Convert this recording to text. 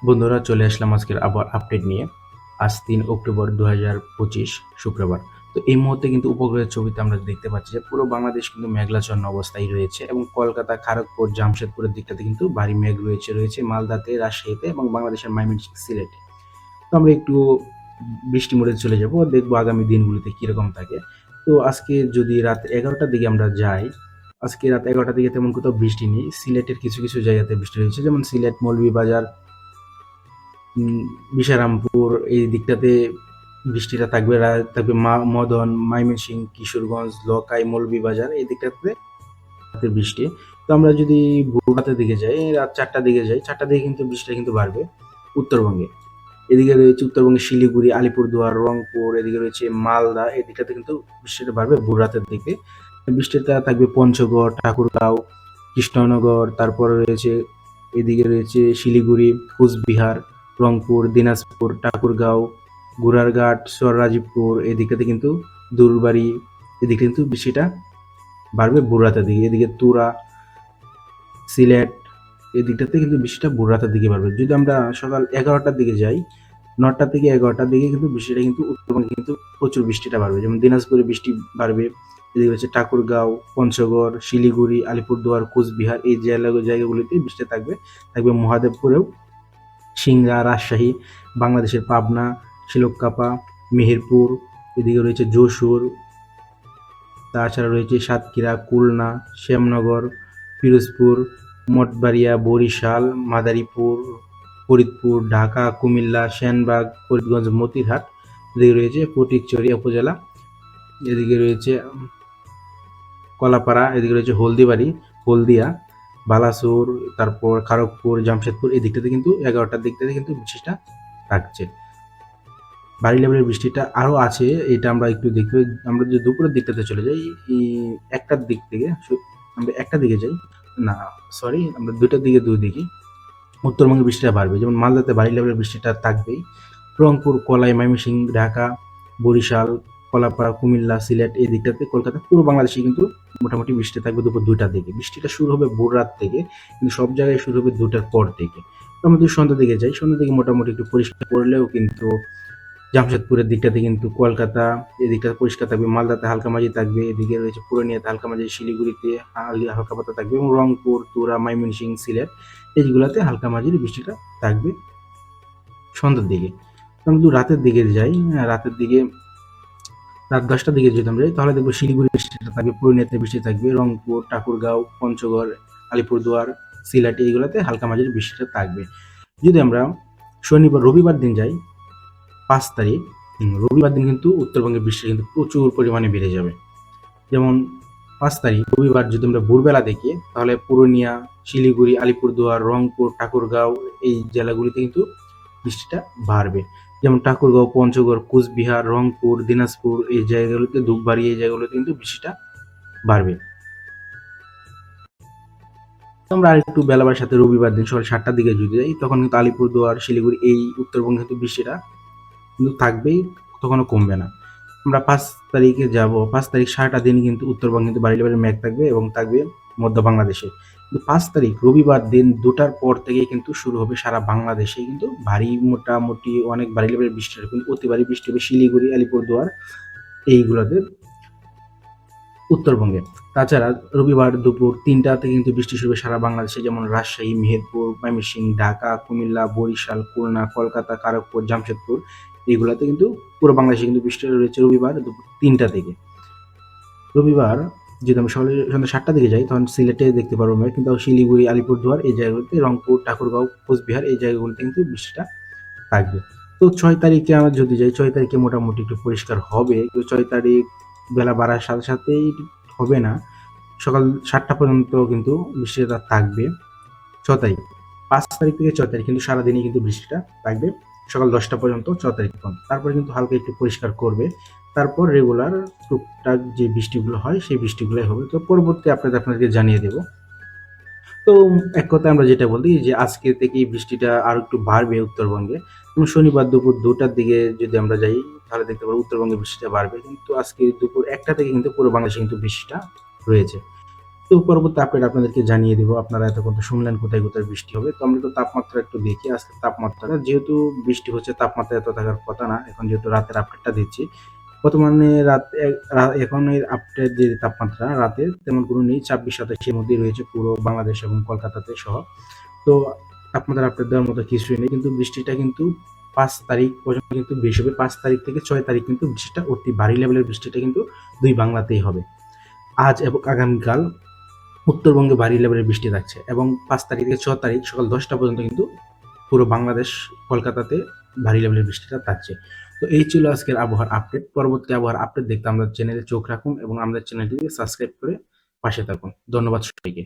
বন্ধুরা, চলে আসলাম আজকের আবার আপডেট নিয়ে। আজ ৩ অক্টোবর ২০২৫ শুক্রবার। তো এই মুহূর্তে কিন্তু উপগ্রহের ছবিতে আমরা দেখতে পাচ্ছি যে পুরো বাংলাদেশ কিন্তু মেঘাচ্ছন্ন অবস্থায় রয়েছে এবং কলকাতা, খড়গপুর, জামশেদপুরের দিকটাতে কিন্তু ভারী মেঘ রয়েছে মালদাতে, রাজশাহীতে এবং বাংলাদেশের ময়মনসিংহ, সিলেটে। তো আমরা একটু বৃষ্টি মোডে চলে যাব, দেখবো আগামী দিনগুলিতে কিরকম থাকে। তো আজকে যদি রাত ১১টার দিকে আমরা যাই, আজকে রাত ১১টার দিকে তেমন কোথাও বৃষ্টি নেই। সিলেটের কিছু কিছু জায়গাতে বৃষ্টি রয়েছে, যেমন সিলেট, মৌলভীবাজার, বিশারামপুর এই দিকটাতে বৃষ্টিটা থাকবে। থাকবে মদন, ময়মনসিংহ, কিশোরগঞ্জ, লকাই, মৌলভীবাজার এই দিকটাতে রাতে বৃষ্টি। তো আমরা যদি ভোর রাতের দিকে যাই, রাত ৪টার দিকে যাই, ৪টার দিকে কিন্তু বৃষ্টিটা কিন্তু বাড়বে উত্তরবঙ্গে। এদিকে রয়েছে উত্তরবঙ্গে শিলিগুড়ি, আলিপুরদুয়ার, রংপুর, এদিকে রয়েছে মালদা, এই দিকটাতে কিন্তু বৃষ্টিটা বাড়বে ভোর রাতের দিকে। বৃষ্টিটা থাকবে পঞ্চগড়, ঠাকুরগাঁও, কৃষ্ণনগর, তারপরে রয়েছে এদিকে রয়েছে শিলিগুড়ি, কোচবিহার, রংপুর, দিনাজপুর, ঠাকুরগাঁও, গুড়ারঘাট, রাজীবপুর এদিকটাতে কিন্তু দুলবাড়ি এদিকে কিন্তু বৃষ্টিটা বাড়বে ভোর রাতের দিকে। এদিকে তুরা, সিলেট এই দিকটাতে কিন্তু বৃষ্টিটা ভোর রাতের দিকে বাড়বে। যদি আমরা সকাল ১১টার দিকে যাই, ৯টা থেকে ১১টার দিকে কিন্তু বৃষ্টিটা কিন্তু উত্তরবঙ্গে কিন্তু প্রচুর বৃষ্টিটা বাড়বে। যেমন দিনাজপুরে বৃষ্টি বাড়বে, এদিকে হচ্ছে ঠাকুরগাঁও, পঞ্চগড়, শিলিগুড়ি, আলিপুরদুয়ার, কোচবিহার এই জায়গাগুলিতে বৃষ্টি থাকবে। থাকবে মহাদেবপুরেও, সিংড়া, রাজশাহী, বাংলাদেশের পাবনা, শিলক্কাপা, মেহেরপুর, এদিকে রয়েছে যশোর, তাছাড়া রয়েছে সাতক্ষীরা, খুলনা, শ্যামনগর, পিরোজপুর, মঠবাড়িয়া, বরিশাল, মাদারীপুর, ফরিদপুর, ঢাকা, কুমিল্লা, সেনবাগ, ফরিদগঞ্জ, মতিরহাট, এদিকে রয়েছে ফটিকছড়ি উপজেলা, এদিকে রয়েছে কলাপাড়া, এদিকে রয়েছে হলদিবাড়ি, হলদিয়া, বালাসুর, তারপর খড়গপুর, জামশেদপুর এই দিকটাতে কিন্তু ১১টার দিকটাতে কিন্তু বৃষ্টিটা থাকছে। ভারী লেভেলের বৃষ্টিটা আরও আছে, এটা আমরা একটু দেখতে। আমরা যদি দুপুরের দিকটাতে চলে যাই, এই ১টার দিক থেকে আমরা ১টার দিকে যাই, না সরি, আমরা ২টার দিকে দেখি, উত্তরবঙ্গে বৃষ্টিটা বাড়বে। যেমন মালদাতে ভারী লেভেলের বৃষ্টিটা থাকবেই। রংপুর, কলাই, ময়মনসিংহ, ঢাকা, বরিশাল, কলাপাড়া, কুমিল্লা, সিলেট এই দিকটাতে, কলকাতা, পুরো বাংলাদেশে কিন্তু মোটামুটি বৃষ্টি থাকবে দুপুর ২টার দিকে। বৃষ্টিটা শুরু হবে ভোর রাত থেকে, কিন্তু সব জায়গায় শুরু হবে ২টার পর থেকে। তো আমরা যদি সন্ধ্যার দিকে যাই, সন্ধ্যার দিকে মোটামুটি একটু পরিষ্কার করলেও কিন্তু জামশেদপুরের দিকটাতে কিন্তু কলকাতা এদিকটা পরিষ্কার থাকবে, মালদাতে হালকা মাঝি থাকবে, এদিকে রয়েছে পুরুলিয়াতে হালকা মাঝি, শিলিগুড়িতে হালকা পাতলা থাকবে এবং রংপুর, তুরা, ময়মনসিংহ, সিলেট এইগুলাতে হালকা মাঝির বৃষ্টিটা থাকবে সন্ধ্যার দিকে। আমরা যদি রাতের দিকে যাই, রাতের দিকে রাত ১০টার দিকে যদি আমরা যাই, তাহলে দেখবো শিলিগুড়ি বৃষ্টিটা থাকবে, পুরুলিয়াতে বৃষ্টি থাকবে, রংপুর, ঠাকুরগাঁও, পঞ্চগড়, আলিপুরদুয়ার, সিলেট এইগুলাতে হালকা মাঝির বৃষ্টিটা থাকবে। যদি আমরা রবিবার দিন যাই, ৫ তারিখ, রবিবার দিন কিন্তু উত্তরবঙ্গে বৃষ্টি কিন্তু প্রচুর পরিমাণে বেড়ে যাবে। যেমন ৫ তারিখ রবিবার যদি আমরা ভোরবেলা দেখি, তাহলে পুরুলিয়া, শিলিগুড়ি, আলিপুরদুয়ার, রংপুর, ঠাকুরগাঁও এই জেলাগুলিতে কিন্তু বৃষ্টিটা বাড়বে। যেমন ঠাকুরগাঁও, পঞ্চগড়, কোচবিহার, রংপুর, দিনাজপুর এই জায়গাগুলোতে, ধূপবাড়ি এই জায়গাগুলোতে কিন্তু বৃষ্টিটা বাড়বে। আমরা আরেকটু বেলাবার সাথে রবিবার দিন সকাল ৭টার দিকে যদি যাই, তখন কিন্তু আলিপুরদুয়ার, শিলিগুড়ি এই উত্তরবঙ্গে কিন্তু বৃষ্টিটা কিন্তু থাকবেই, তখনও কমবে না। আমরা ৫ তারিখে যাব, ৫ তারিখ সারাটা দিন কিন্তু উত্তরবঙ্গে কিন্তু ভারী লেভেলের মেঘ থাকবে এবং থাকবে মধ্য বাংলাদেশে। কিন্তু ৫ তারিখ রবিবার দিন ২টার পর থেকেই কিন্তু শুরু হবে সারা বাংলাদেশে কিন্তু ভারী, মোটামুটি অনেক ভারী লেভেলের বৃষ্টি হবে, কিন্তু অতি ভারী বৃষ্টি হবে শিলিগুড়ি, আলিপুরদুয়ার এইগুলোতে, উত্তরবঙ্গে। তাছাড়া রবিবার দুপুর ৩টা থেকে কিন্তু বৃষ্টি শুরু হবে সারা বাংলাদেশে, যেমন রাজশাহী, মেহেরপুর, ময়মনসিংহ, ঢাকা, কুমিল্লা, বরিশাল, খুলনা, কলকাতা, খড়গপুর, জামশেদপুর এইগুলাতে কিন্তু পুরো বাংলাদেশে কিন্তু বৃষ্টি রয়েছে রবিবার দুপুর ৩টা থেকে। রবিবার যদি আমি সন্ধ্যা ৭টার দিকে যাই, তখন সিলেটে দেখতে পারবো মেঘ, কিন্তু শিলিগুড়ি, আলিপুরদুয়ার এই জায়গাগুলোতে, রংপুর, ঠাকুরগাঁও, কোচবিহার এই জায়গাগুলোতে কিন্তু বৃষ্টিটা থাকবে। তো ৬ তারিখে আমরা যদি যাই, ৬ তারিখে মোটামুটি একটু পরিষ্কার হবে, কিন্তু ৬ তারিখ বেলা বাড়ার সাথে সাথেই হবে না, সকাল ৭টা পর্যন্ত কিন্তু বৃষ্টিটা থাকবে। ৬ তারিখ, ৫ তারিখ থেকে ৬ তারিখ কিন্তু সারাদিনই কিন্তু বৃষ্টিটা থাকবে, সকাল ১০টা পর্যন্ত, ৬ তারিখ পর্যন্ত। তারপরে কিন্তু হালকা একটু পরিষ্কার করবে, তারপর রেগুলার টুকটাক যে বৃষ্টিগুলো হয় সেই বৃষ্টিগুলোই হবে। তো পরবর্তী আপনাদেরকে জানিয়ে দেবো। তো এক কথায় আমরা যেটা বলি যে আজকে থেকেই বৃষ্টিটা আরো একটু বাড়বে উত্তরবঙ্গে, এবং শনিবার দুপুর ২টার দিকে যদি আমরা যাই, তাহলে দেখতে পাবো উত্তরবঙ্গে বৃষ্টিটা বাড়বে, কিন্তু আজকে দুপুর ১টা থেকে কিন্তু পুরো বাংলাদেশে কিন্তু বৃষ্টিটা রয়েছে। তো পরবর্তী আপডেট আপনাদেরকে জানিয়ে দিব। আপনারা এতক্ষণ তো শুনলেন কোথায় কোথায় বৃষ্টি হবে। তো আমরা একটু তাপমাত্রা একটু দেখি। আজকের তাপমাত্রাটা যেহেতু বৃষ্টি হচ্ছে, তাপমাত্রা এত থাকার কথা না। এখন যেহেতু রাতের আপডেটটা দিচ্ছি, বর্তমানে এখন এর আপডেট যে তাপমাত্রা রাতে তেমন কোনো নেই, ২৬-২৭ এর মধ্যেই রয়েছে পুরো বাংলাদেশ এবং কলকাতাতে সহ। তো তাপমাত্রা আপডেট দেওয়ার মতো কিছুই নেই, কিন্তু বৃষ্টিটা কিন্তু ৫ তারিখ পর্যন্ত কিন্তু বেশি হবে। ৫ তারিখ থেকে ৬ তারিখ কিন্তু বৃষ্টিটা অতি ভারী লেভেলের বৃষ্টিটা কিন্তু দুই বাংলাতেই হবে। আজ এবং আগামীকাল উত্তরবঙ্গে ভারী লেভেলের বৃষ্টি থাকছে, এবং ৫ তারিখ থেকে ৬ তারিখ সকাল ১০টা পর্যন্ত কিন্তু পুরো বাংলাদেশ কলকাতাতে ভারী লেভেলের বৃষ্টিটা থাকছে। তো এই ছিল আজকের আবহাওয়ার আপডেট। পরবর্তী আবহাওয়ার আপডেট দেখতে আমাদের চ্যানেলে চোখ রাখুন এবং আমাদের চ্যানেলটিকে সাবস্ক্রাইব করে পাশে থাকুন। ধন্যবাদ সবাইকে।